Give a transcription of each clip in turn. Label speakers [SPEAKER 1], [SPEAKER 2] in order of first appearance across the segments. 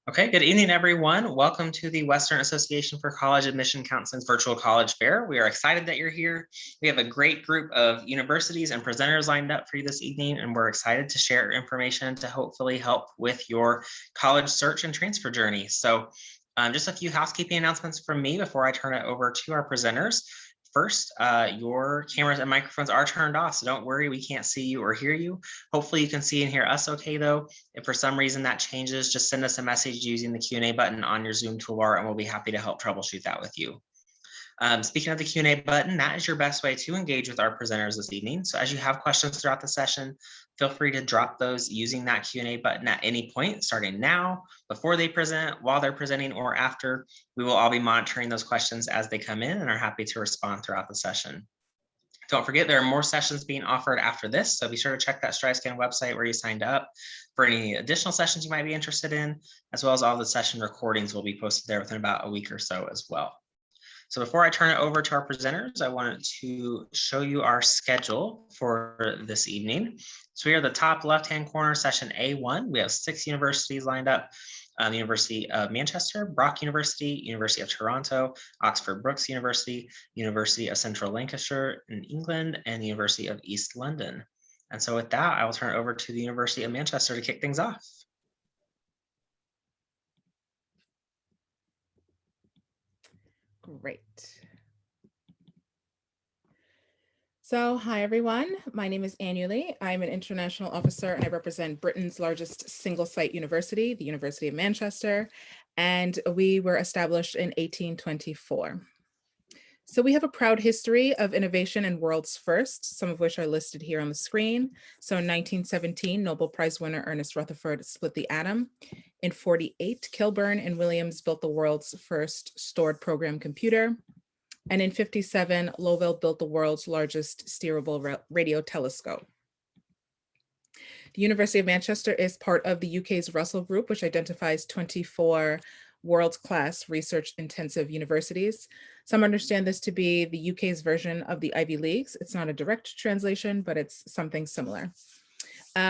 [SPEAKER 1] Okay, good evening, everyone. Welcome to the Western Association for College Admission Counseling's Virtual College Fair. We are excited that you're here. We have a great group of universities and presenters lined up for you this evening, and we're excited to share information to hopefully help with your college search and transfer journey. So just a few housekeeping announcements from me before I turn it over to our presenters. First, your cameras and microphones are turned off, so don't worry, we can't see you or hear you. Hopefully you can see and hear us okay though. If for some reason that changes, just send us a message using the Q&A button on your Zoom toolbar and we'll be happy to help troubleshoot that with you. Speaking of the Q&A button, that is your best way to engage with our presenters this evening. So as you have questions throughout the session, feel free to drop those using that Q&A button at any point, starting now, before they present, while they're presenting, or after. We will all be monitoring those questions as they come in and are happy to respond throughout the session. Don't forget, there are more sessions being offered after this, so be sure to check that StriveScan website where you signed up for any additional sessions you might be interested in, as well as all the session recordings will be posted there within about a week or so as well. So before I turn it over to our presenters, I wanted to show you our schedule for this evening. So here at the top left-hand corner, session A1, we have 6 universities lined up. The University of Manchester, Brock University, University of Toronto, Oxford Brookes University, University of Central Lancashire in England, and the University of East London. And so with that, I will turn it over to the University of Manchester to kick things off.
[SPEAKER 2] Great. So, hi everyone. My name is Annually. I'm an international officer and I represent Britain's largest single site university, the University of Manchester, and we were established in 1824. So we have a proud history of innovation and world's firsts, some of which are listed here on the screen. So in 1917, Nobel Prize winner Ernest Rutherford split the atom. In 48, Kilburn and Williams built the world's first stored program computer. And in 57, Lowell built the world's largest steerable radio telescope. The University of Manchester is part of the UK's Russell Group, which identifies 24 world-class research-intensive universities. Some understand this to be the UK's version of the Ivy Leagues. It's not a direct translation, but it's something similar.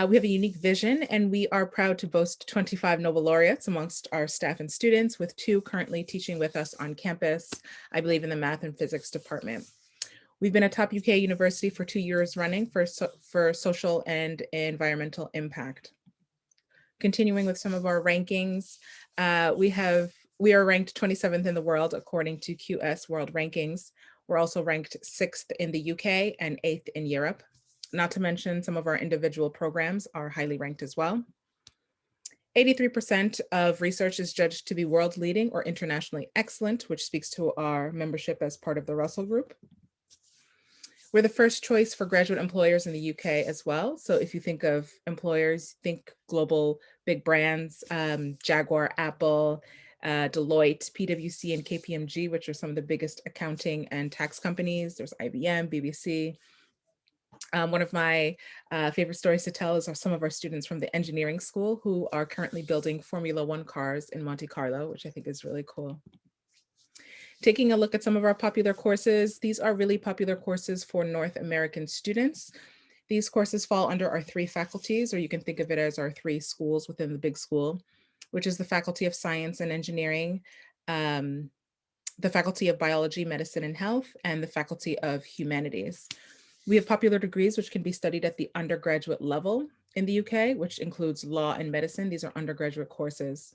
[SPEAKER 2] We have a unique vision, and we are proud to boast 25 Nobel laureates amongst our staff and students, with 2 currently teaching with us on campus, I believe in the math and physics department. We've been a top UK university for 2 years running for social and environmental impact. Continuing with some of our rankings, we are ranked 27th in the world according to QS World Rankings. We're also ranked 6th in the UK and 8th in Europe. Not to mention some of our individual programs are highly ranked as well. 83% of research is judged to be world leading or internationally excellent, which speaks to our membership as part of the Russell Group. We're the first choice for graduate employers in the UK as well. So if you think of employers, think global big brands, Jaguar, Apple, Deloitte, PwC, and KPMG, which are some of the biggest accounting and tax companies. There's IBM, BBC. One of my favorite stories to tell is some of our students from the engineering school who are currently building Formula One cars in Monte Carlo, which I think is really cool. Taking a look at some of our popular courses, these are really popular courses for North American students. These courses fall under our 3 faculties, or you can think of it as our 3 schools within the big school, which is the Faculty of Science and Engineering, the Faculty of Biology, Medicine, and Health, and the Faculty of Humanities. We have popular degrees which can be studied at the undergraduate level in the UK, which includes law and medicine. These are undergraduate courses.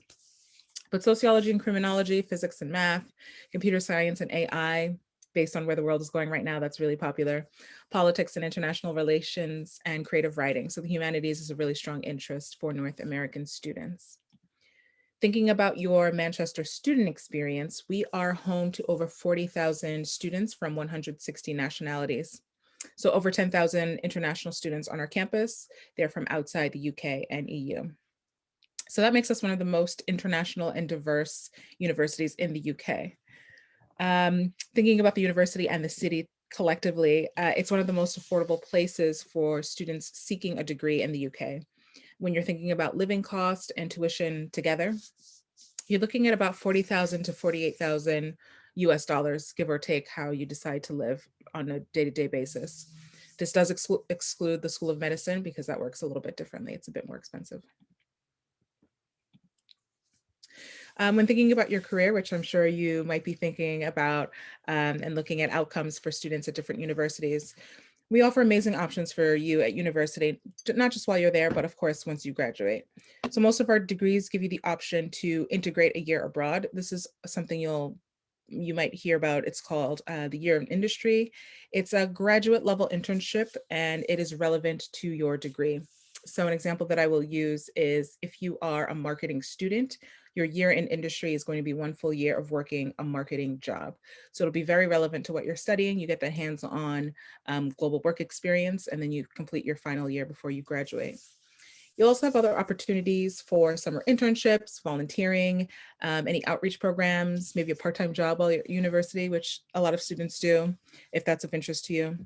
[SPEAKER 2] But sociology and criminology, physics and math, computer science and AI, based on where the world is going right now, that's really popular. Politics and international relations and creative writing. So the humanities is a really strong interest for North American students. Thinking about your Manchester student experience, we are home to over 40,000 students from 160 nationalities. So over 10,000 international students on our campus. They're from outside the UK and EU. So that makes us one of the most international and diverse universities in the UK. Thinking about the university and the city collectively, it's one of the most affordable places for students seeking a degree in the UK. When you're thinking about living cost and tuition together, you're looking at about 40,000 to 48,000 US dollars, give or take how you decide to live on a day-to-day basis. This does exclude the School of Medicine because that works a little bit differently. It's a bit more expensive. When thinking about your career, which I'm sure you might be thinking about and looking at outcomes for students at different universities, we offer amazing options for you at university, not just while you're there, but of course, once you graduate. So most of our degrees give you the option to integrate a year abroad. This is something you might hear about. It's called the Year in Industry. It's a graduate level internship and it is relevant to your degree. So an example that I will use is if you are a marketing student, your year in industry is going to be 1 full year of working a marketing job. So it'll be very relevant to what you're studying. You get the hands-on global work experience, and then you complete your final year before you graduate. You'll also have other opportunities for summer internships, volunteering, any outreach programs, maybe a part-time job while you're at university, which a lot of students do, if that's of interest to you.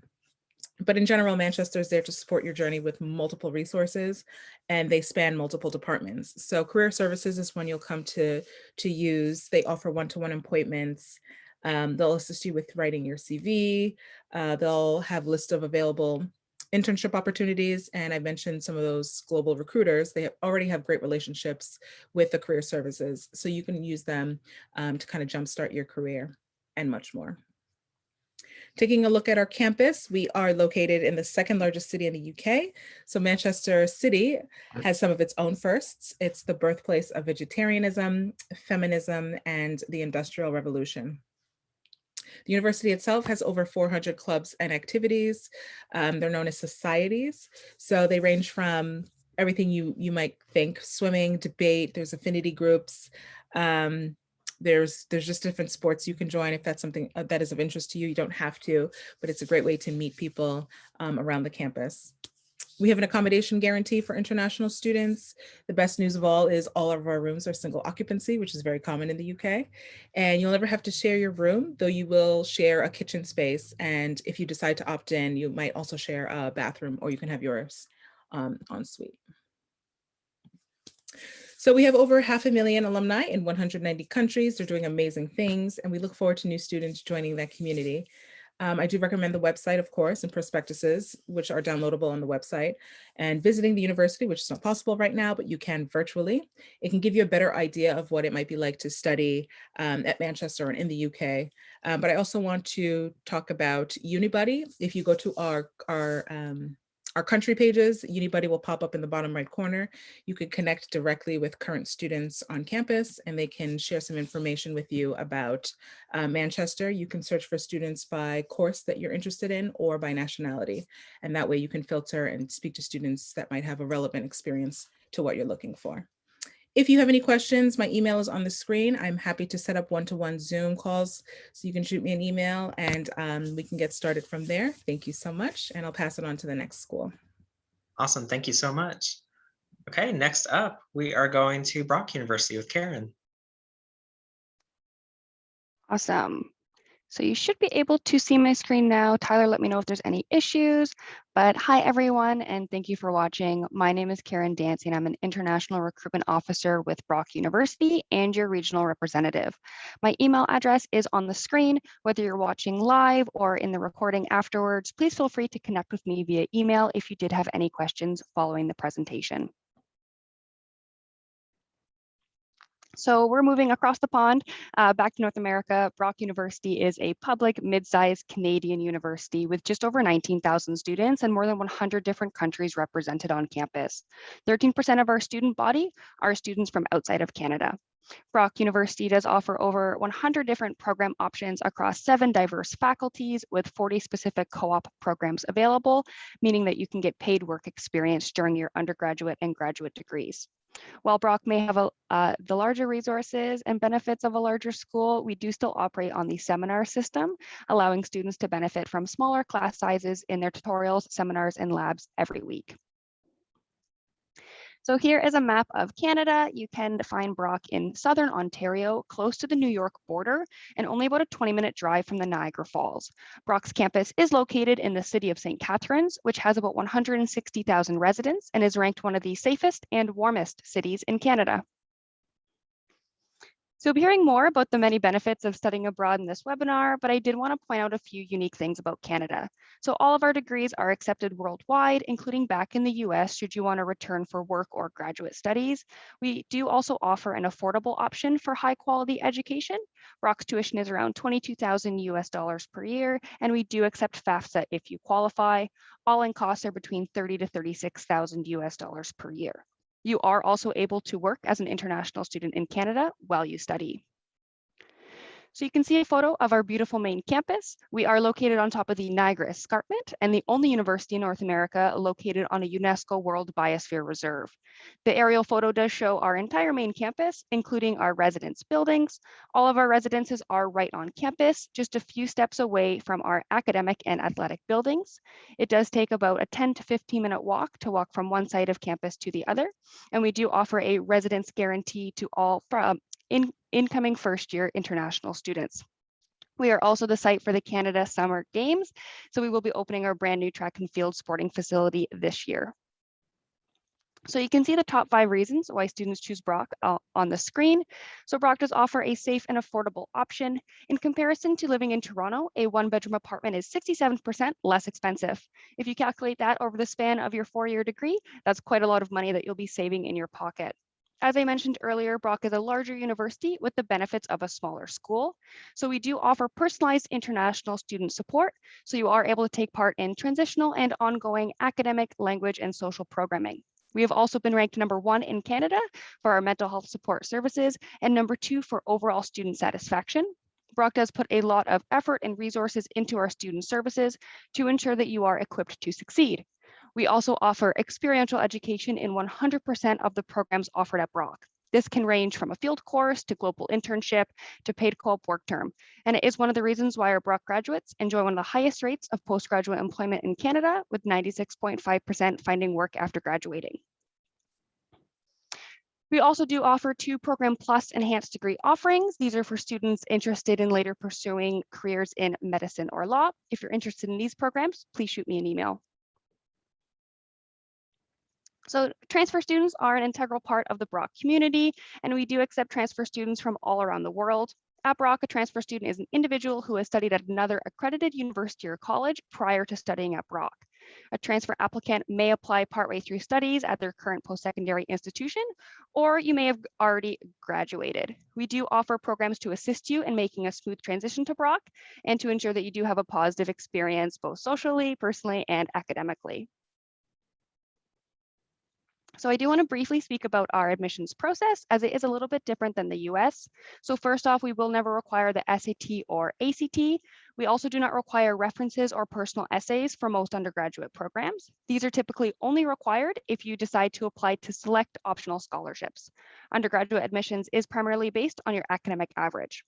[SPEAKER 2] But in general, Manchester is there to support your journey with multiple resources, and they span multiple departments. So career services is one you'll come to use. They offer one-to-one appointments. They'll assist you with writing your CV. They'll have lists of available internship opportunities. And I mentioned some of those global recruiters. They already have great relationships with the career services. So you can use them to kind of jumpstart your career and much more. Taking a look at our campus, we are located in the second largest city in the UK. So Manchester City has some of its own firsts. It's the birthplace of vegetarianism, feminism, and the Industrial Revolution. The university itself has over 400 clubs and activities. They're known as societies. So they range from everything you might think: swimming, debate, there's affinity groups, there's just different sports you can join if that's something that is of interest to you. You don't have to, but it's a great way to meet people around the campus. We have an accommodation guarantee for international students. The best news of all is all of our rooms are single occupancy, which is very common in the UK. And you'll never have to share your room, though you will share a kitchen space. And if you decide to opt in, you might also share a bathroom, or you can have yours en suite. So we have over 500,000 alumni in 190 countries. They're doing amazing things, and we look forward to new students joining that community. I do recommend the website, of course, and prospectuses, which are downloadable on the website, and visiting the university, which is not possible right now, but you can virtually. It can give you a better idea of what it might be like to study at Manchester and in the UK. But I also want to talk about Unibuddy. If you go to our country pages, Unibuddy will pop up in the bottom right corner. You can connect directly with current students on campus, and they can share some information with you about Manchester. You can search for students by course that you're interested in or by nationality. And that way you can filter and speak to students that might have a relevant experience to what you're looking for. If you have any questions, my email is on the screen. I'm happy to set up one-to-one Zoom calls, so you can shoot me an email and we can get started from there. Thank you so much, and I'll pass it on to the next school.
[SPEAKER 1] Awesome, thank you so much. Okay, next up, we are going to Brock University with Karen.
[SPEAKER 3] Awesome. So you should be able to see my screen now. Tyler, let me know if there's any issues. But hi, everyone, and thank you for watching. My name is Karen Dancing. I'm an international recruitment officer with Brock University and your regional representative. My email address is on the screen. Whether you're watching live or in the recording afterwards, please feel free to connect with me via email if you did have any questions following the presentation. So we're moving across the pond back to North America. Brock University is a public mid-sized Canadian university with just over 19,000 students and more than 100 different countries represented on campus. 13% of our student body are students from outside of Canada. Brock University does offer over 100 different program options across 7 diverse faculties with 40 specific co-op programs available, meaning that you can get paid work experience during your undergraduate and graduate degrees. While Brock may have the larger resources and benefits of a larger school, we do still operate on the seminar system, allowing students to benefit from smaller class sizes in their tutorials, seminars, and labs every week. So here is a map of Canada. You can find Brock in southern Ontario, close to the New York border, and only about a 20-minute drive from the Niagara Falls. Brock's campus is located in the city of St. Catharines, which has about 160,000 residents and is ranked one of the safest and warmest cities in Canada. So you'll be hearing more about the many benefits of studying abroad in this webinar, but I did want to point out a few unique things about Canada. So all of our degrees are accepted worldwide, including back in the US, should you want to return for work or graduate studies. We do also offer an affordable option for high quality education. Brock's tuition is around $22,000 per year, and we do accept FAFSA if you qualify. All-in costs are between $30,000 to $36,000 per year. You are also able to work as an international student in Canada while you study. So you can see a photo of our beautiful main campus. We are located on top of the Niagara Escarpment and the only university in North America located on a UNESCO World Biosphere Reserve. The aerial photo does show our entire main campus, including our residence buildings. All of our residences are right on campus, just a few steps away from our academic and athletic buildings. It does take about a 10 to 15-minute walk to walk from one side of campus to the other. And we do offer a residence guarantee to all incoming first-year international students. We are also the site for the Canada Summer Games, so we will be opening our brand new track and field sporting facility this year. So you can see the top 5 reasons why students choose Brock on the screen. So Brock does offer a safe and affordable option. In comparison to living in Toronto, a 1-bedroom apartment is 67% less expensive. If you calculate that over the span of your 4-year degree, that's quite a lot of money that you'll be saving in your pocket. As I mentioned earlier, Brock is a larger university with the benefits of a smaller school. So we do offer personalized international student support. So you are able to take part in transitional and ongoing academic, language, and social programming. We have also been ranked #1 in Canada for our mental health support services and #2 for overall student satisfaction. Brock does put a lot of effort and resources into our student services to ensure that you are equipped to succeed. We also offer experiential education in 100% of the programs offered at Brock. This can range from a field course to global internship to paid co-op work term. And it is one of the reasons why our Brock graduates enjoy one of the highest rates of postgraduate employment in Canada, with 96.5% finding work after graduating. We also do offer 2 Program Plus enhanced degree offerings. These are for students interested in later pursuing careers in medicine or law. If you're interested in these programs, please shoot me an email. So transfer students are an integral part of the Brock community, and we do accept transfer students from all around the world. At Brock, a transfer student is an individual who has studied at another accredited university or college prior to studying at Brock. A transfer applicant may apply partway through studies at their current post-secondary institution, or you may have already graduated. We do offer programs to assist you in making a smooth transition to Brock and to ensure that you do have a positive experience both socially, personally, and academically. So I do want to briefly speak about our admissions process, as it is a little bit different than the US. So first off, we will never require the SAT or ACT. We also do not require references or personal essays for most undergraduate programs. These are typically only required if you decide to apply to select optional scholarships. Undergraduate admissions is primarily based on your academic average.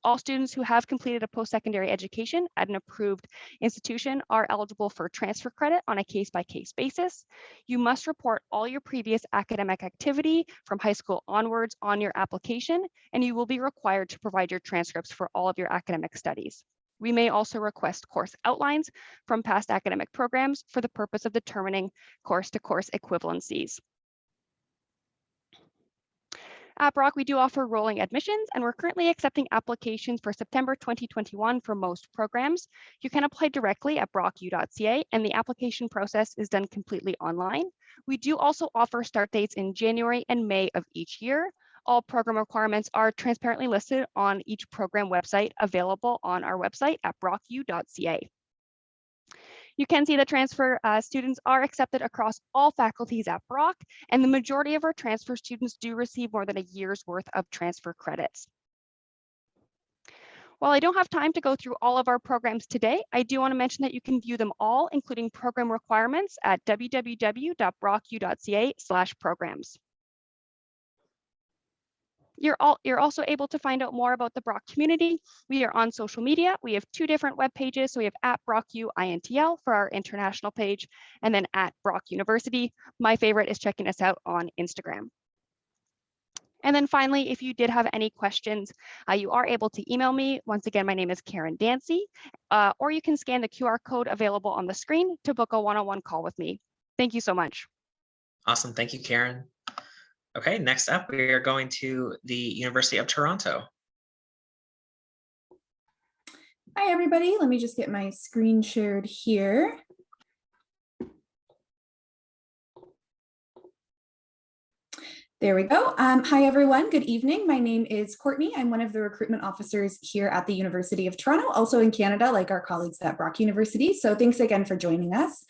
[SPEAKER 3] All students who have completed a post-secondary education at an approved institution are eligible for transfer credit on a case-by-case basis. You must report all your previous academic activity from high school onwards on your application, and you will be required to provide your transcripts for all of your academic studies. We may also request course outlines from past academic programs for the purpose of determining course-to-course equivalencies. At Brock, we do offer rolling admissions, and we're currently accepting applications for September 2021 for most programs. You can apply directly at brocku.ca, and the application process is done completely online. We do also offer start dates in January and May of each year. All program requirements are transparently listed on each program website available on our website at brocku.ca. You can see that transfer students are accepted across all faculties at Brock, and the majority of our transfer students do receive more than a year's worth of transfer credits. While I don't have time to go through all of our programs today, I do want to mention that you can view them all, including program requirements, at www.brocku.ca/programs. You're also able to find out more about the Brock community. We are on social media. We have 2 different web pages. So we have @BrockUINTL for our international page, and then @Brock University. My favorite is checking us out on Instagram. And then finally, if you did have any questions, you are able to email me. Once again, my name is Karen Dancy, or you can scan the QR code available on the screen to book a one-on-one call with me. Thank you so much.
[SPEAKER 1] Awesome. Thank you, Karen. Okay, next up, we are going to the University of Toronto.
[SPEAKER 4] Hi, everybody. Let me just get my screen shared here. There we go. Hi, everyone. Good evening. My name is Courtney. I'm one of the recruitment officers here at the University of Toronto, also in Canada, like our colleagues at Brock University. So thanks again for joining us.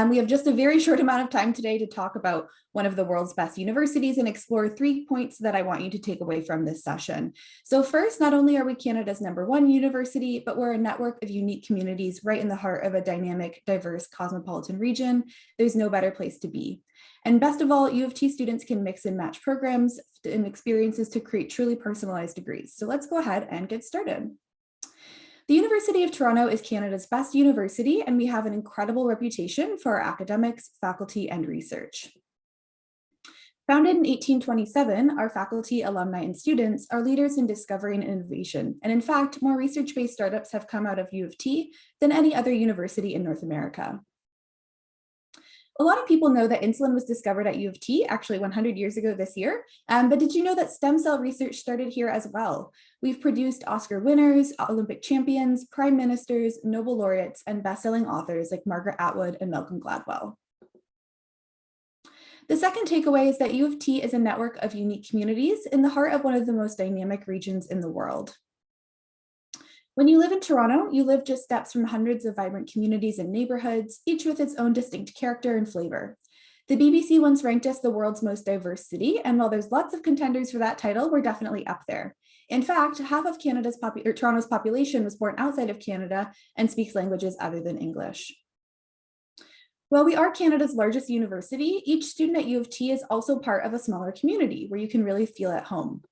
[SPEAKER 4] We have just a very short amount of time today to talk about one of the world's best universities and explore 3 points that I want you to take away from this session. So first, not only are we Canada's #1 university, but we're a network of unique communities right in the heart of a dynamic, diverse, cosmopolitan region. There's no better place to be. And best of all, U of T students can mix and match programs and experiences to create truly personalized degrees. So let's go ahead and get started. The University of Toronto is Canada's best university, and we have an incredible reputation for our academics, faculty, and research. Founded in 1827, our faculty, alumni, and students are leaders in discovery and innovation. And in fact, more research-based startups have come out of U of T than any other university in North America. A lot of people know that insulin was discovered at U of T, actually 100 years ago this year. But did you know that stem cell research started here as well? We've produced Oscar winners, Olympic champions, prime ministers, Nobel laureates, and best-selling authors like Margaret Atwood and Malcolm Gladwell. The second takeaway is that U of T is a network of unique communities in the heart of one of the most dynamic regions in the world. When you live in Toronto, you live just steps from hundreds of vibrant communities and neighborhoods, each with its own distinct character and flavor. The BBC once ranked us the world's most diverse city, and while there's lots of contenders for that title, we're definitely up there. In fact, half of Toronto's population was born outside of Canada and speaks languages other than English. While we are Canada's largest university, each student at U of T is also part of a smaller community where you can really feel at home.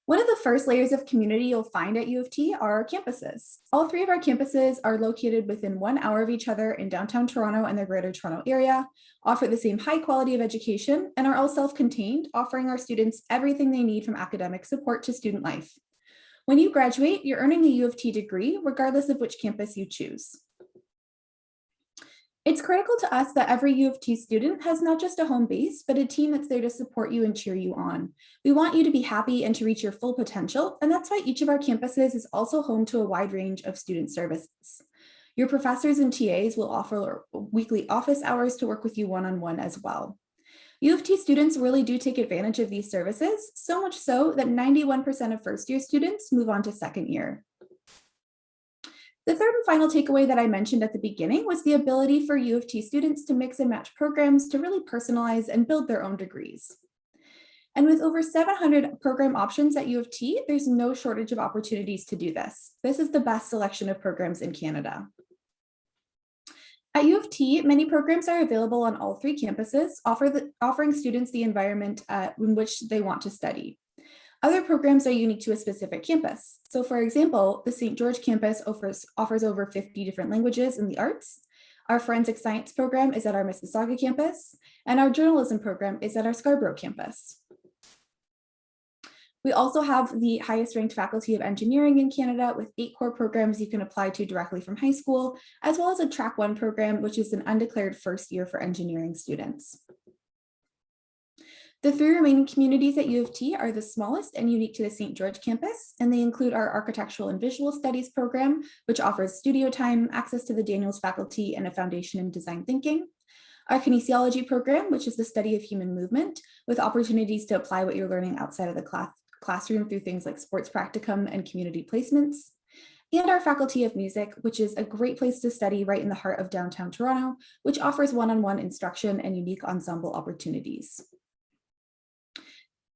[SPEAKER 4] One of the first layers of community you'll find at U of T are our campuses. All 3 of our campuses are located within 1 hour of each other in downtown Toronto and the Greater Toronto Area, offer the same high quality of education, and are all self-contained, offering our students everything they need from academic support to student life. When you graduate, you're earning a U of T degree, regardless of which campus you choose. It's critical to us that every U of T student has not just a home base, but a team that's there to support you and cheer you on. We want you to be happy and to reach your full potential, and that's why each of our campuses is also home to a wide range of student services. Your professors and TAs will offer weekly office hours to work with you one-on-one as well. U of T students really do take advantage of these services, so much so that 91% of first-year students move on to second year. The third and final takeaway that I mentioned at the beginning was the ability for U of T students to mix and match programs to really personalize and build their own degrees. And with over 700 program options at U of T, there's no shortage of opportunities to do this. This is the best selection of programs in Canada. At U of T, many programs are available on all 3 campuses, offering students the environment in which they want to study. Other programs are unique to a specific campus. So for example, the St. George campus offers over 50 different languages in the arts. Our forensic science program is at our Mississauga campus, and our journalism program is at our Scarborough campus. We also have the highest ranked faculty of engineering in Canada with 8 core programs you can apply to directly from high school, as well as a Track 1 program, which is an undeclared first year for engineering students. The 3 remaining communities at U of T are the smallest and unique to the St. George campus, and they include our Architectural and Visual Studies program, which offers studio time, access to the Daniels faculty, and a foundation in design thinking. Our Kinesiology program, which is the study of human movement, with opportunities to apply what you're learning outside of the classroom through things like sports practicum and community placements. And our Faculty of Music, which is a great place to study right in the heart of downtown Toronto, which offers one-on-one instruction and unique ensemble opportunities.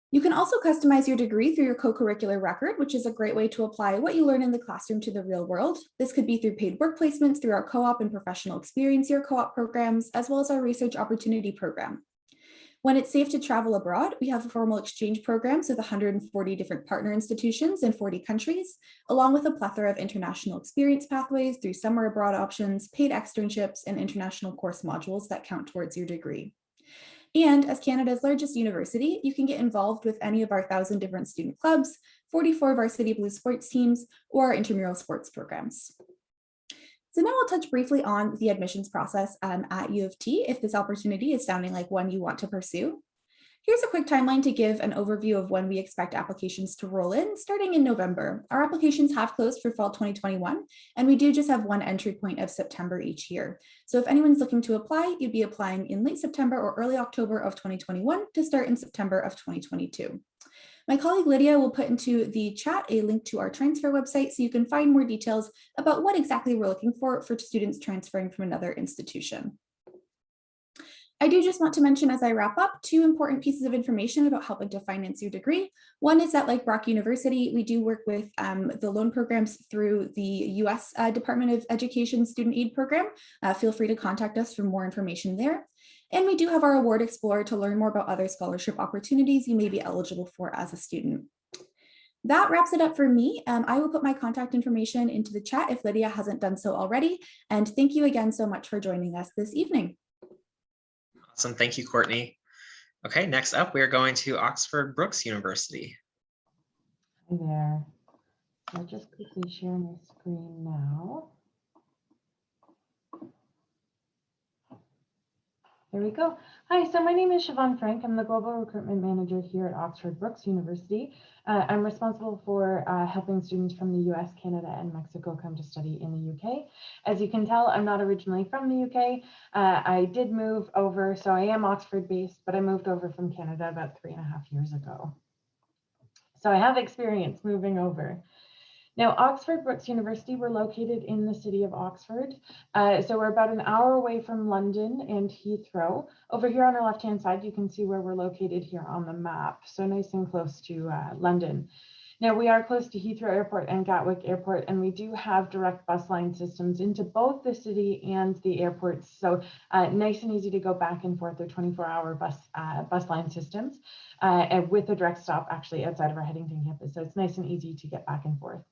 [SPEAKER 4] You can also customize your degree through your co-curricular record, which is a great way to apply what you learn in the classroom to the real world. This could be through paid work placements through our co-op and professional experience year co-op programs, as well as our research opportunity program. When it's safe to travel abroad, we have formal exchange programs with 140 different partner institutions in 40 countries, along with a plethora of international experience pathways through summer abroad options, paid externships, and international course modules that count towards your degree. And as Canada's largest university, you can get involved with any of our 1,000 different student clubs, 44 varsity blue sports teams, or our intramural sports programs. So now I'll touch briefly on the admissions process at U of T if this opportunity is sounding like one you want to pursue. Here's a quick timeline to give an overview of when we expect applications to roll in, starting in November. Our applications have closed for fall 2021, and we do just have one entry point of September each year. So if anyone's looking to apply, you'd be applying in late September or early October of 2021 to start in September of 2022. My colleague Lydia will put into the chat a link to our transfer website so you can find more details about what exactly we're looking for students transferring from another institution. I do just want to mention as I wrap up 2 important pieces of information about helping to finance your degree. One is that, like Brock University, we do work with the loan programs through the US Department of Education Student Aid Program. Feel free to contact us for more information there. And we do have our Award Explorer to learn more about other scholarship opportunities you may be eligible for as a student. That wraps it up for me. I will put my contact information into the chat if Lydia hasn't done so already. And thank you again so much for joining us this evening.
[SPEAKER 1] Awesome. Thank you, Courtney. Okay, next up, we are going to Oxford Brookes University.
[SPEAKER 5] Hi there. I'll just quickly share my screen now. There we go. Hi, so my name is Siobhan Frank. I'm the Global Recruitment Manager here at Oxford Brookes University. I'm responsible for helping students from the US, Canada, and Mexico come to study in the UK. As you can tell, I'm not originally from the UK. I did move over, so I am Oxford based, but I moved over from Canada about 3.5 years ago. So I have experience moving over. Now, Oxford Brookes University, we're located in the city of Oxford. So we're about an hour away from London and Heathrow. Over here on our left-hand side, you can see where we're located here on the map. So nice and close to London. Now, we are close to Heathrow Airport and Gatwick Airport, and we do have direct bus line systems into both the city and the airports. So nice and easy to go back and forth. They're 24-hour bus line systems and with a direct stop actually outside of our Headington campus. So it's nice and easy to get back and forth.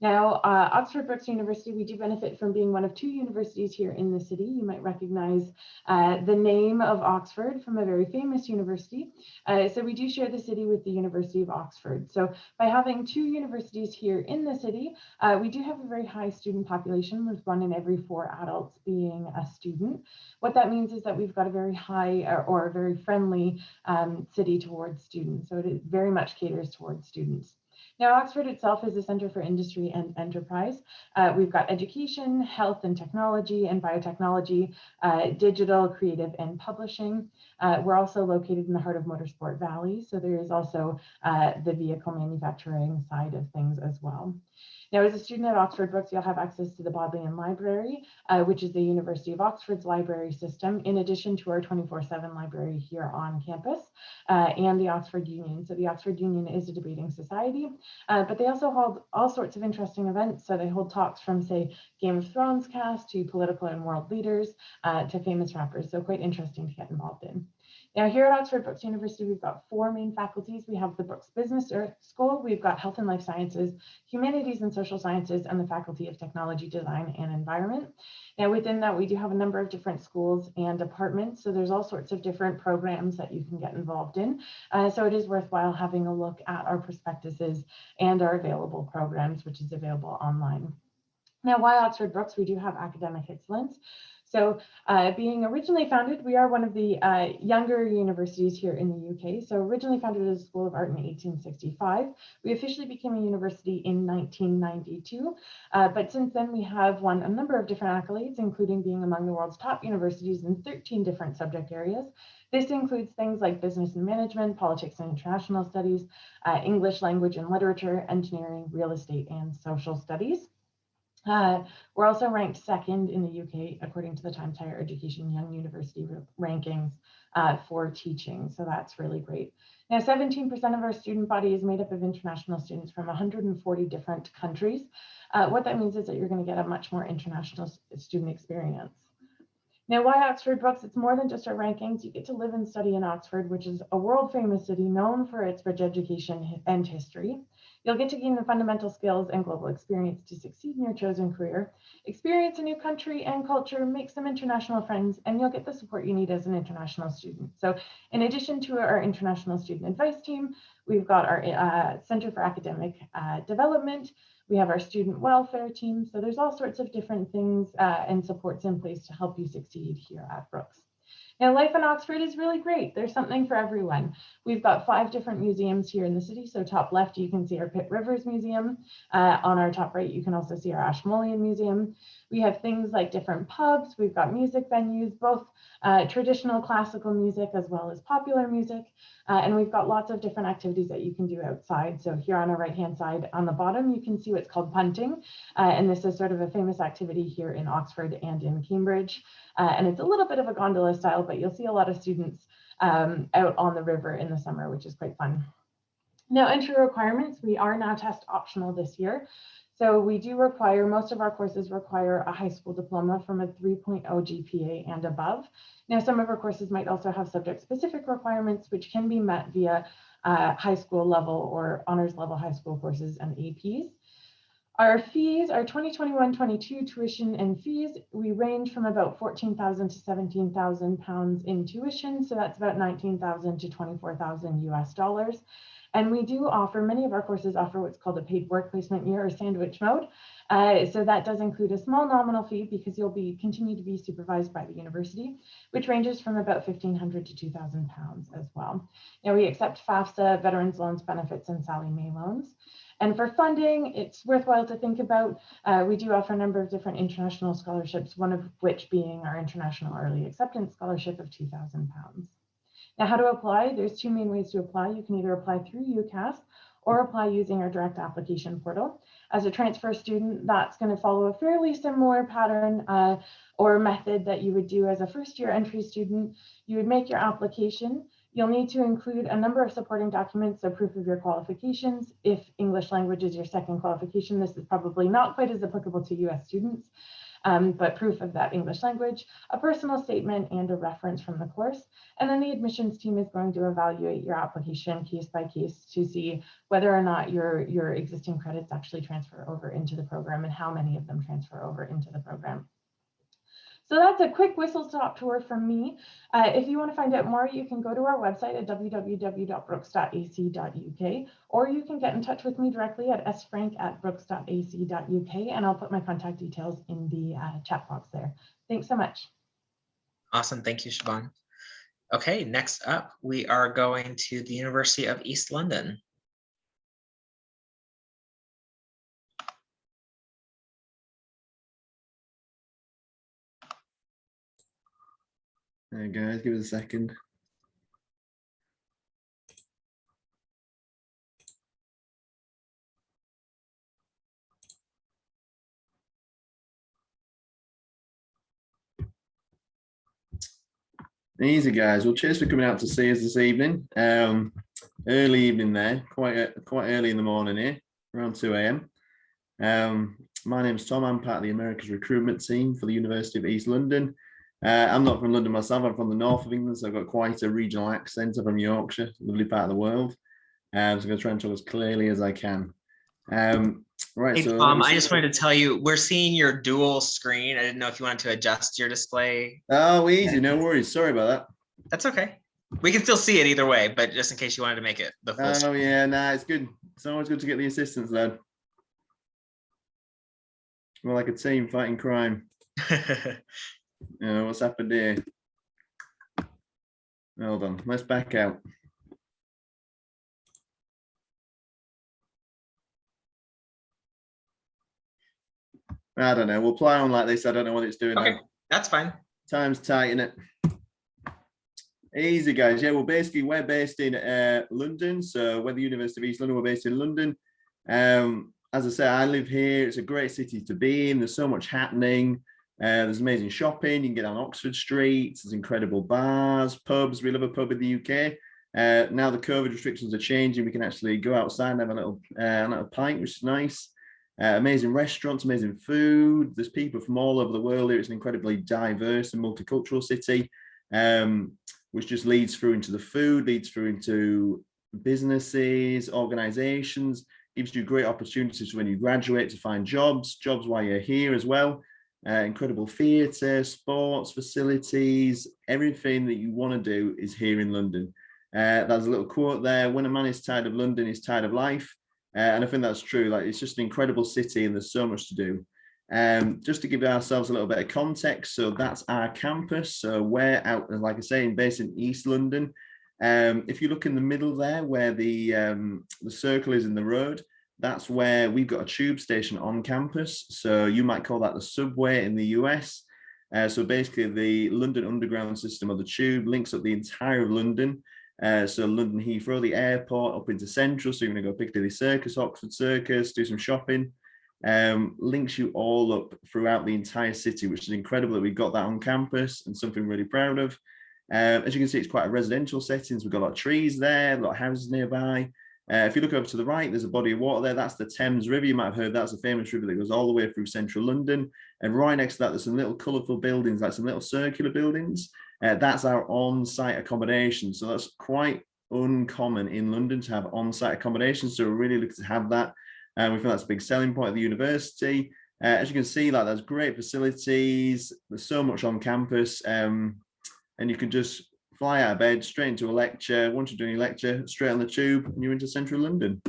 [SPEAKER 5] Now, Oxford Brookes University, we do benefit from being one of 2 universities here in the city. You might recognize the name of Oxford from a very famous university. So we do share the city with the University of Oxford. So by having 2 universities here in the city, we do have a very high student population, with 1 in every 4 adults being a student. What that means is that we've got a very high or a very friendly city towards students. So it very much caters towards students. Now, Oxford itself is a center for industry and enterprise. We've got education, health and technology and biotechnology, digital, creative, and publishing. We're also located in the heart of Motorsport Valley, so there is also the vehicle manufacturing side of things as well. Now, as a student at Oxford Brookes, you'll have access to the Bodleian Library, which is the University of Oxford's library system, in addition to our 24/7 library here on campus, and the Oxford Union. So the Oxford Union is a debating society, but they also hold all sorts of interesting events. So they hold talks from, say, Game of Thrones cast to political and world leaders to famous rappers. So quite interesting to get involved in. Now, here at Oxford Brookes University, we've got 4 main faculties. We have the Brookes Business School, we've got Health and Life Sciences, Humanities and Social Sciences, and the Faculty of Technology, Design, and Environment. Now, within that, we do have a number of different schools and departments. So there's all sorts of different programs that you can get involved in. So it is worthwhile having a look at our prospectuses and our available programs, which is available online. Now, why Oxford Brookes? We do have academic excellence. So being originally founded, we are one of the younger universities here in the UK. So originally founded as a School of Art in 1865, we officially became a university in 1992. But since then, we have won a number of different accolades, including being among the world's top universities in 13 different subject areas. This includes things like business and management, politics and international studies, English language and literature, engineering, real estate, and social studies. We're also ranked 2nd in the UK according to the Times Higher Education Young University rankings for teaching. So that's really great. Now, 17% of our student body is made up of international students from 140 different countries. What that means is that you're going to get a much more international student experience. Now, why Oxford Brookes? It's more than just our rankings. You get to live and study in Oxford, which is a world famous city known for its rich education and history. You'll get to gain the fundamental skills and global experience to succeed in your chosen career, experience a new country and culture, make some international friends, and you'll get the support you need as an international student. So in addition to our international student advice team, we've got our Center for Academic Development. We have our student welfare team. So there's all sorts of different things and supports in place to help you succeed here at Brookes. Now, life in Oxford is really great. There's something for everyone. We've got 5 different museums here in the city. So top left, you can see our Pitt Rivers Museum. On our top right, you can also see our Ashmolean Museum. We have things like different pubs. We've got music venues, both traditional classical music as well as popular music. And we've got lots of different activities that you can do outside. So here on our right-hand side on the bottom, you can see what's called punting. And this is sort of a famous activity here in Oxford and in Cambridge. And it's a little bit of a gondola style, but you'll see a lot of students out on the river in the summer, which is quite fun. Now, entry requirements, we are now test optional this year. So we do require, most of our courses require a high school diploma from a 3.0 GPA and above. Now, some of our courses might also have subject specific requirements, which can be met via high school level or honors level high school courses and APs. Our fees, our 2021-22 tuition and fees, we range from about £14,000 to £17,000 in tuition. So that's about $19,000 to $24,000 US. And we do offer, many of our courses offer what's called a paid work placement year or sandwich mode. So that does include a small nominal fee because you'll continue to be supervised by the university, which ranges from about £1,500 to £2,000 as well. Now we accept FAFSA, veterans loans, benefits, and Sallie Mae loans. And for funding, it's worthwhile to think about. We do offer a number of different international scholarships, one of which being our International Early Acceptance Scholarship of £2,000. Now, how to apply? There's 2 main ways to apply. You can either apply through UCAS or apply using our direct application portal. As a transfer student, that's going to follow a fairly similar pattern or method that you would do as a first-year entry student. You would make your application. You'll need to include a number of supporting documents, so proof of your qualifications. If English language is your second qualification, this is probably not quite as applicable to US students, but proof of that English language, a personal statement, and a reference from the course. And then the admissions team is going to evaluate your application case by case to see whether or not your existing credits actually transfer over into the program and how many of them transfer over into the program. So that's a quick whistle-stop tour from me. If you want to find out more, you can go to our website at www.brookes.ac.uk, or you can get in touch with me directly at sfrank@brookes.ac.uk, and I'll put my contact details in the chat box there. Thanks so much.
[SPEAKER 1] Awesome. Thank you, Siobhan. Okay, next up, we are going to the University of East London.
[SPEAKER 6] There, guys, give us a second. Easy, guys. Well, cheers for coming out to see us this evening. Early evening there, quite early in the morning here, around 2 a.m. My name's Tom. I'm part of the Americas recruitment team for the University of East London. I'm not from London myself. I'm from the north of England, so I've got quite a regional accent. I'm from Yorkshire, lovely part of the world. So I'm going to try and talk as clearly as I can. Right.
[SPEAKER 1] Hey,
[SPEAKER 6] so
[SPEAKER 1] Tom, I just wanted to tell you, we're seeing your dual screen. I didn't know if you wanted to adjust your display.
[SPEAKER 6] Oh, easy. No worries. Sorry about that.
[SPEAKER 1] That's okay. We can still see it either way, but just in case you wanted to make it the full screen.
[SPEAKER 6] Oh, yeah. Nah, it's good. It's always good to get the assistance, lad. We're like a team fighting crime. What's happened here? Hold on. Let's back out. I don't know. We'll play on like this. I don't know what it's doing.
[SPEAKER 1] Okay,
[SPEAKER 6] now.
[SPEAKER 1] That's fine.
[SPEAKER 6] Time's tight, innit? Easy, guys. Yeah, well, basically, we're based in London. So we're the University of East London. We're based in London. As I say, I live here. It's a great city to be in. There's so much happening. There's amazing shopping. You can get on Oxford Street. There's incredible bars, pubs. We love a pub in the UK. Now the COVID restrictions are changing. We can actually go outside and have a little pint, which is nice. Amazing restaurants, amazing food. There's people from all over the world here. It's an incredibly diverse and multicultural city, which just leads through into the food, leads through into businesses, organizations, gives you great opportunities when you graduate to find jobs while you're here as well. Incredible theatre, sports facilities, everything that you want to do is here in London. There's a little quote there: when a man is tired of London, he's tired of life. And I think that's true. Like, it's just an incredible city and there's so much to do. Just to give ourselves a little bit of context, so that's our campus. So we're out, like I say, based in East London. If you look in the middle there, where the circle is in the road, that's where we've got a tube station on campus. So you might call that the subway in the US. So basically the London Underground system, or the tube, links up the entire of London. So London Heathrow, the airport, up into Central. So you're going to go Piccadilly Circus, Oxford Circus, do some shopping. Links you all up throughout the entire city, which is incredible that we've got that on campus and something really proud of. As you can see, it's quite a residential setting. We've got a lot of trees there, a lot of houses nearby. If you look over to the right, there's a body of water there. That's the Thames River. You might have heard that's a famous river that goes all the way through central London. And right next to that, there's some little colourful buildings, like some little circular buildings. That's our on-site accommodation. So that's quite uncommon in London to have on-site accommodation. So we're really looking to have that. And we think that's a big selling point of the university. As you can see, like, there's great facilities. There's so much on campus. And you can just fly out of bed, straight into a lecture. Once you're doing your lecture, straight on the tube, and you're into central London.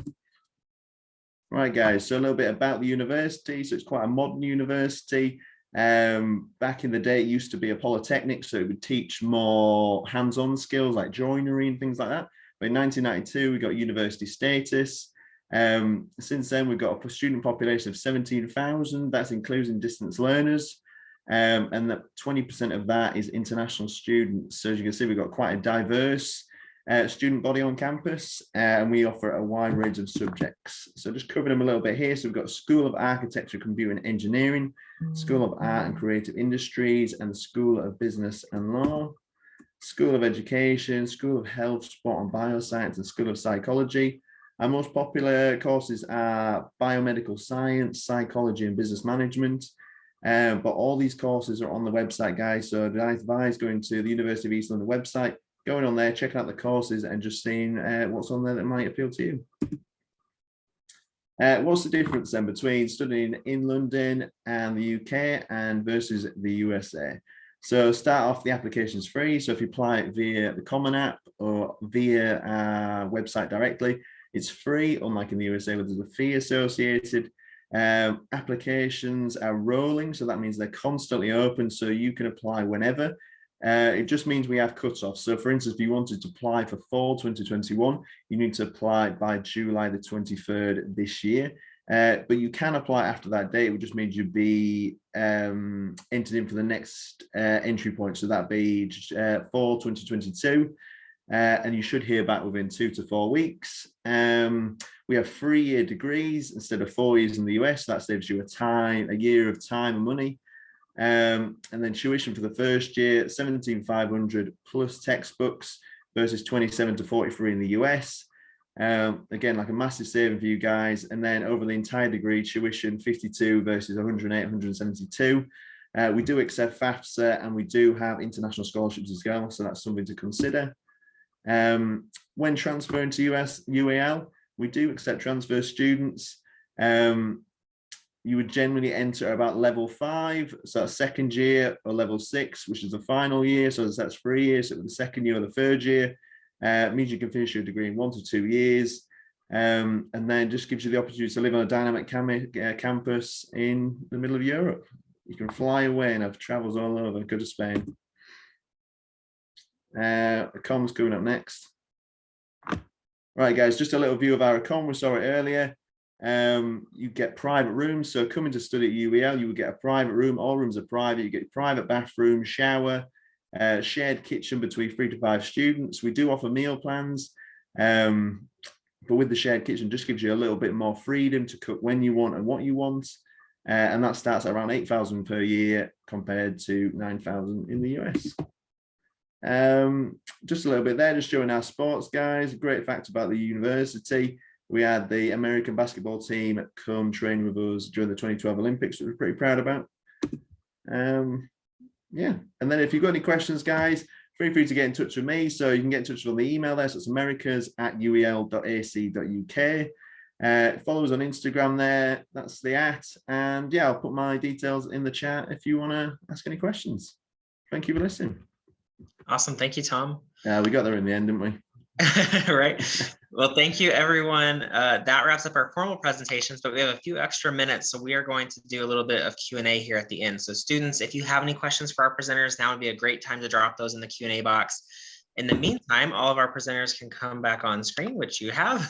[SPEAKER 6] Right, guys, so a little bit about the university. So it's quite a modern university. Back in the day, it used to be a polytechnic, so it would teach more hands-on skills like joinery and things like that. But in 1992, we got university status. Since then, we've got a student population of 17,000. That's including distance learners. And that 20% of that is international students. So as you can see, we've got quite a diverse student body on campus, and we offer a wide range of subjects. So just covering them a little bit here. So we've got School of Architecture, Computer and Engineering, School of Art and Creative Industries, and the School of Business and Law, School of Education, School of Health, Sport and Bioscience, and School of Psychology. Our most popular courses are biomedical science, psychology, and business management. But all these courses are on the website, guys. So I advise going to the University of East London website, going on there, checking out the courses, and just seeing what's on there that might appeal to you. What's the difference then between studying in London and the UK and versus the USA? So start off, the application is free. So if you apply it via the Common App or via our website directly, it's free, unlike in the USA where there's a fee associated. Applications are rolling, so that means they're constantly open, so you can apply whenever. It just means we have cutoffs. So for instance, if you wanted to apply for fall 2021, you need to apply by July the 23rd this year. But you can apply after that date. It just means you'd be entered in for the next entry point. So that'd be fall 2022. And you should hear back within 2 to 4 weeks. We have 3-year degrees instead of 4 years in the US. That saves you a year of time and money. And then tuition for the first year, 17,500 plus textbooks versus 27 to 43 in the US. Again, like a massive saving for you guys. And then over the entire degree, tuition 52 versus 108, 172. We do accept FAFSA, and we do have international scholarships as well. So that's something to consider. When transferring to UAL, we do accept transfer students. You would generally enter about level 5, so that's second year, or level 6, which is the final year. So that's 3 years. So the second year or the third year means you can finish your degree in 1 to 2 years, and then just gives you the opportunity to live on a dynamic campus in the middle of Europe. You can fly away and have travels all over, go to Spain. Ecom's coming up next. Right, guys, just a little view of our econ. We saw it earlier. You get private rooms. So coming to study at UEL, you would get a private room. All rooms are private. You get private bathroom, shower, shared kitchen between 3 to 5 students. We do offer meal plans, but with the shared kitchen, just gives you a little bit more freedom to cook when you want and what you want. And that starts at around 8,000 per year compared to 9,000 in the US. Just a little bit there, just showing our sports, guys. A great fact about the university: we had the American basketball team come train with us during the 2012 Olympics, which we're pretty proud about. Yeah, and then if you've got any questions, guys, feel free to get in touch with me. So you can get in touch with the email there. So it's americas@uel.ac.uk. Follow us on Instagram there. That's the @ and yeah, I'll put my details in the chat if you want to ask any questions. Thank you for listening.
[SPEAKER 1] Awesome. Thank you, Tom.
[SPEAKER 6] We got there in the end, didn't we?
[SPEAKER 1] Right. Well, thank you, everyone. That wraps up our formal presentations, but we have a few extra minutes, so we are going to do a little bit of Q&A here at the end. So students, if you have any questions for our presenters, now would be a great time to drop those in the Q&A box. In the meantime, all of our presenters can come back on screen, which you have,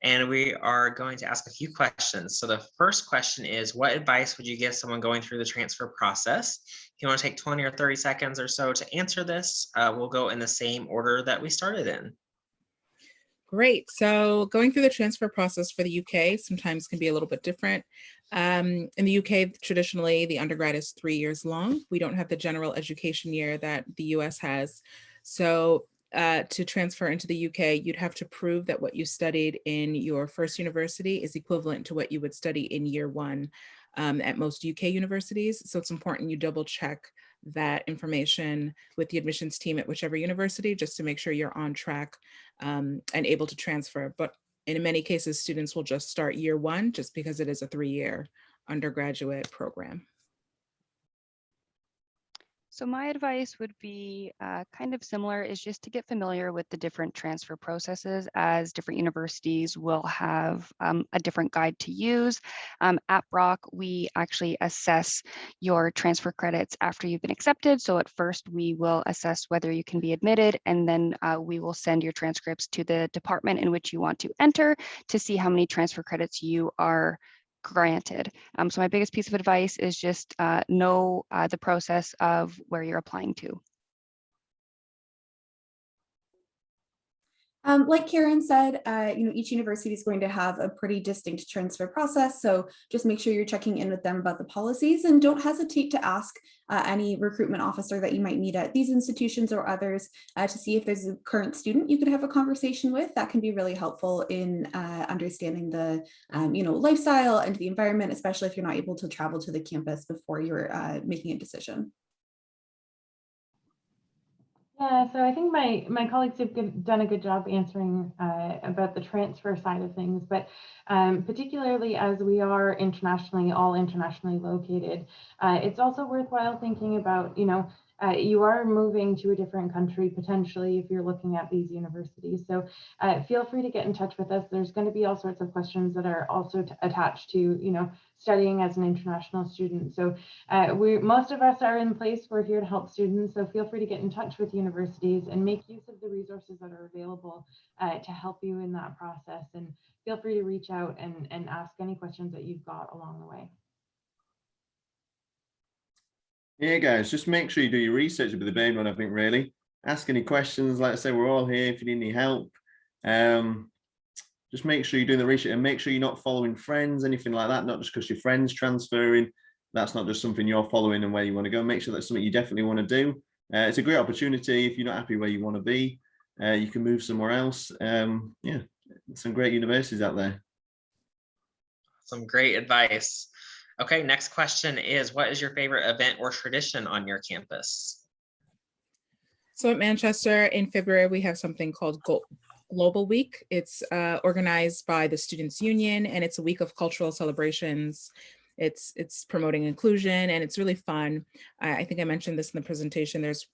[SPEAKER 1] and we are going to ask a few questions. So the first question is, what advice would you give someone going through the transfer process? If you want to take 20 or 30 seconds or so to answer this, we'll go in the same order that we started in.
[SPEAKER 2] Great. So going through the transfer process for the UK sometimes can be a little bit different. In the UK, traditionally, the undergrad is 3 years long. We don't have the general education year that the US has. So to transfer into the UK, you'd have to prove that what you studied in your first university is equivalent to what you would study in year one at most UK universities. So it's important you double check that information with the admissions team at whichever university, just to make sure you're on track and able to transfer. But in many cases, students will just start year one just because it is a 3-year undergraduate program.
[SPEAKER 3] So my advice would be kind of similar, is just to get familiar with the different transfer processes, as different universities will have a different guide to use. At Brock, we actually assess your transfer credits after you've been accepted. So at first we will assess whether you can be admitted, and then we will send your transcripts to the department in which you want to enter to see how many transfer credits you are granted. So my biggest piece of advice is just know the process of where you're applying to.
[SPEAKER 4] Like Karen said, each university is going to have a pretty distinct transfer process. So just make sure you're checking in with them about the policies, and don't hesitate to ask any recruitment officer that you might meet at these institutions or others to see if there's a current student you could have a conversation with. That can be really helpful in understanding the lifestyle and the environment, especially if you're not able to travel to the campus before you're making a decision.
[SPEAKER 5] Yeah, so I think my colleagues have done a good job answering about the transfer side of things, but particularly as we are all internationally located, it's also worthwhile thinking about, you are moving to a different country potentially if you're looking at these universities. So feel free to get in touch with us. There's going to be all sorts of questions that are also attached to, studying as an international student. So most of us are in place. We're here to help students. So feel free to get in touch with universities and make use of the resources that are available to help you in that process. And feel free to reach out and ask any questions that you've got along the way.
[SPEAKER 6] Yeah, guys, just make sure you do your research with the main one, I think, really. Ask any questions. Like I say, we're all here if you need any help. Just make sure you're doing the research, and make sure you're not following friends, anything like that, not just because your friend's transferring. That's not just something you're following and where you want to go. Make sure that's something you definitely want to do. It's a great opportunity. If you're not happy where you want to be, you can move somewhere else. Yeah, some great universities out there.
[SPEAKER 1] Some great advice. Okay, next question is, what is your favorite event or tradition on your campus?
[SPEAKER 2] So at Manchester in February, we have something called Global Week. It's organized by the Students' Union, and it's a week of cultural celebrations. It's promoting inclusion, and it's really fun. I think I mentioned this in the presentation. There's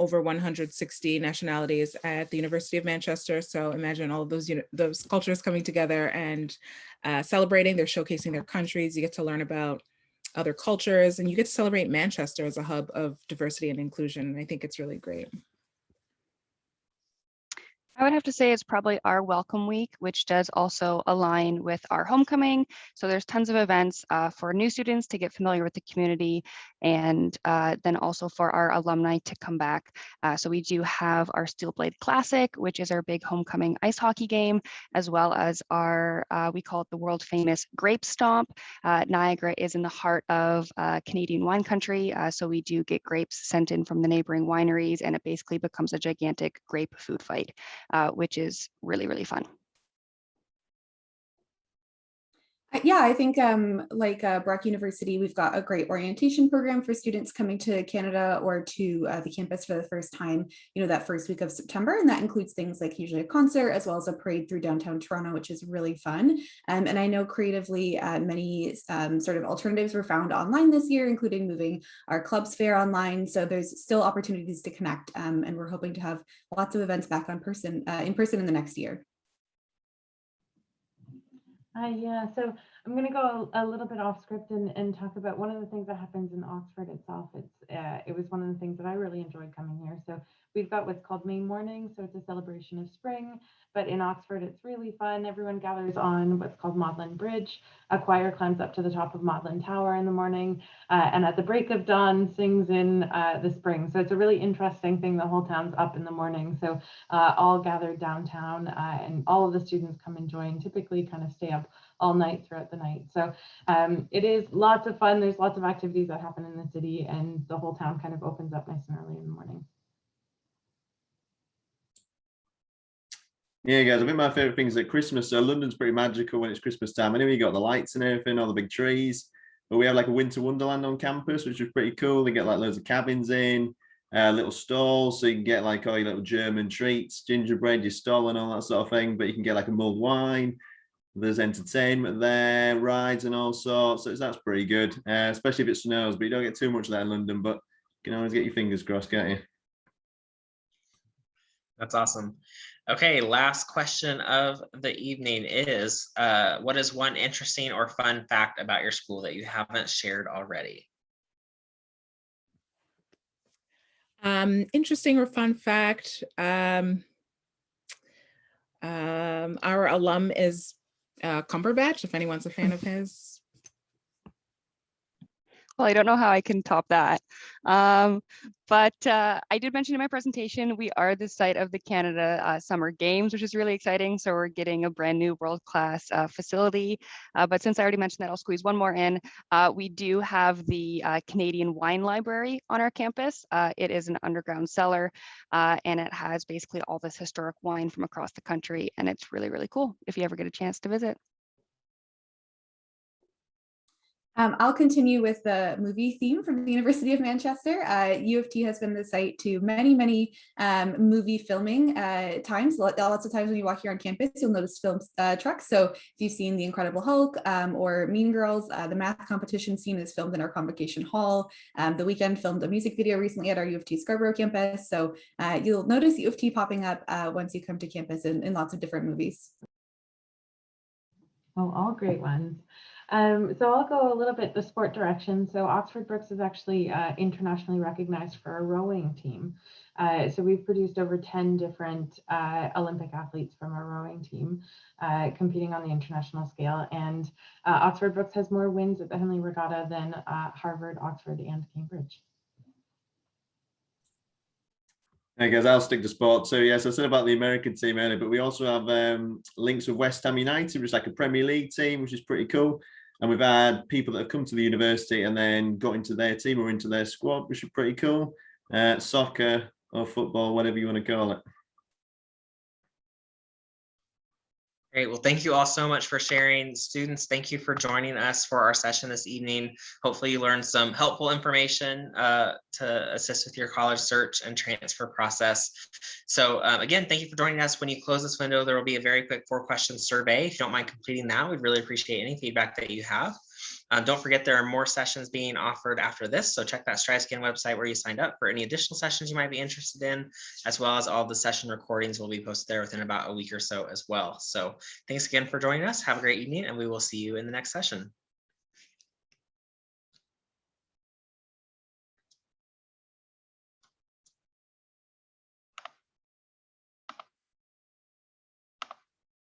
[SPEAKER 2] over 160 nationalities at the University of Manchester. So imagine all of those cultures coming together and celebrating. They're showcasing their countries. You get to learn about other cultures, and you get to celebrate Manchester as a hub of diversity and inclusion. And I think it's really great.
[SPEAKER 3] I would have to say it's probably our Welcome Week, which does also align with our homecoming. So there's tons of events for new students to get familiar with the community, and then also for our alumni to come back. So we do have our Steel Blade Classic, which is our big homecoming ice hockey game, as well as our, we call it the world famous Grape Stomp. Niagara is in the heart of Canadian wine country. So we do get grapes sent in from the neighboring wineries, and it basically becomes a gigantic grape food fight. Which is really, really fun.
[SPEAKER 4] Yeah, I think like Brock University, we've got a great orientation program for students coming to Canada or to the campus for the first time, that first week of September. And that includes things like usually a concert as well as a parade through downtown Toronto, which is really fun. And I know creatively many sort of alternatives were found online this year, including moving our clubs fair online. So there's still opportunities to connect, and we're hoping to have lots of events back in person in the next year.
[SPEAKER 5] Yeah, so I'm going to go a little bit off script and talk about one of the things that happens in Oxford itself. It was one of the things that I really enjoyed coming here. So we've got what's called May Morning, so it's a celebration of spring. But in Oxford, it's really fun. Everyone gathers on what's called Magdalen Bridge. A choir climbs up to the top of Magdalen Tower in the morning, and at the break of dawn sings in the spring. So it's a really interesting thing. The whole town's up in the morning. So all gathered downtown, and all of the students come and join, typically kind of stay up all night throughout the night. So it is lots of fun. There's lots of activities that happen in the city, and the whole town kind of opens up nice and early in the morning.
[SPEAKER 6] Yeah, guys, I think my favorite thing is at Christmas. So London's pretty magical when it's Christmas time. Anyway, you got the lights and everything, all the big trees. But we have like a winter wonderland on campus, which is pretty cool. They get like loads of cabins in, little stalls, so you can get like all your little German treats, gingerbread, your stall, and all that sort of thing. But you can get like a mulled wine. There's entertainment there, rides and all sorts. So that's pretty good, especially if it snows. But you don't get too much of that in London. But you can always get your fingers crossed, can't you?
[SPEAKER 1] That's awesome. Okay, last question of the evening is, what is one interesting or fun fact about your school that you haven't shared already?
[SPEAKER 2] Interesting or fun fact, our alum is Cumberbatch, if anyone's a fan of his.
[SPEAKER 3] Well, I don't know how I can top that. But I did mention in my presentation, we are the site of the Canada Summer Games, which is really exciting. So we're getting a brand new world-class facility. But since I already mentioned that, I'll squeeze one more in. We do have the Canadian Wine Library on our campus. It is an underground cellar, and it has basically all this historic wine from across the country. And it's really, really cool if you ever get a chance to visit.
[SPEAKER 4] I'll continue with the movie theme from the University of Manchester. U of T has been the site to many movie filming times. Lots of times when you walk here on campus, you'll notice film trucks. So if you've seen The Incredible Hulk or Mean Girls, the math competition scene is filmed in our Convocation Hall. The Weekend filmed a music video recently at our U of T Scarborough campus. So you'll notice U of T popping up once you come to campus in lots of different movies.
[SPEAKER 5] Oh, all great ones. So I'll go a little bit the sport direction. So Oxford Brookes is actually internationally recognized for a rowing team. So we've produced over 10 different Olympic athletes from our rowing team competing on the international scale. And Oxford Brookes has more wins at the Henley Regatta than Harvard, Oxford, and Cambridge.
[SPEAKER 6] Hey guys, I'll stick to sport. So yes, I said about the American team earlier, but we also have links with West Ham United, which is like a Premier League team, which is pretty cool. And we've had people that have come to the university and then got into their team or into their squad, which is pretty cool. Soccer or football, whatever you want to call it.
[SPEAKER 1] Great. Well, thank you all so much for sharing. Students, thank you for joining us for our session this evening. Hopefully you learned some helpful information to assist with your college search and transfer process. So again, thank you for joining us. When you close this window, there will be a very quick 4-question survey. If you don't mind completing that, we'd really appreciate any feedback that you have. Don't forget there are more sessions being offered after this, so check that StrideScan website where you signed up for any additional sessions you might be interested in, as well as all the session recordings will be posted there within about a week or so as well. So thanks again for joining us. Have a great evening, and we will see you in the next session.